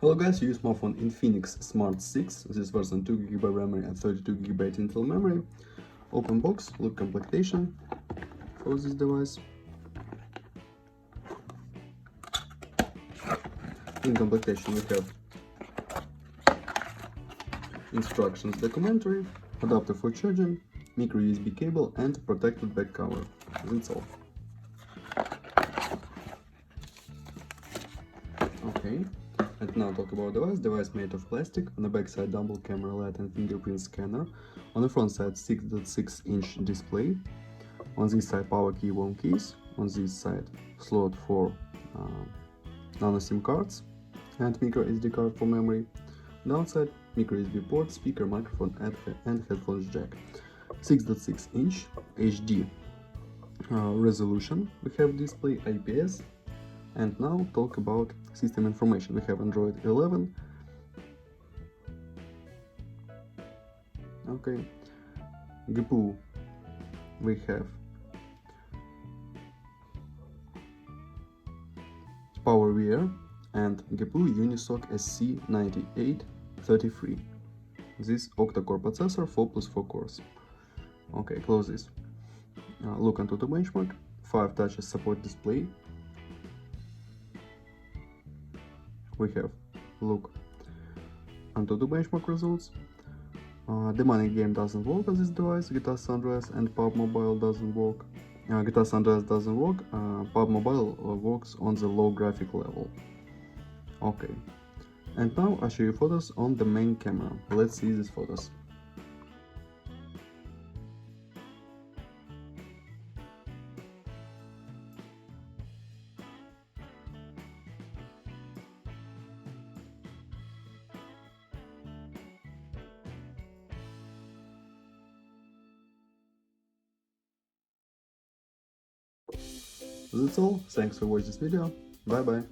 Hello guys, you use smartphone Infinix Smart 6, this version 2GB memory and 32GB internal memory. Open box, look complementation for this device. In complementation we have instructions documentary, adapter for charging, micro USB cable and protected back cover. That's all. Okay, and now talk about device. Device made of plastic. On the back side double camera LED and fingerprint scanner. On the front side 6.6-inch display. On this side power key, warm keys. On this side slot for nano SIM cards and micro SD card for memory. Downside micro USB port, speaker, microphone and headphones jack. 6.6-inch HD resolution. We have display IPS. And now talk about system information. We have Android 11. Okay. GPU we have PowerVR and GPU Unisoc SC9833. This octa-core processor, 4+4 cores. Okay, close this. Look onto the benchmark. 5 touches support display. We have look onto the benchmark results. The money game doesn't work on this device. GTA San Andreas and PUBG Mobile doesn't work. GTA San Andreas doesn't work. PUBG Mobile works on the low graphic level. Okay, and now I'll show you photos on the main camera. Let's see these photos. That's all. Thanks for watching this video. Bye bye.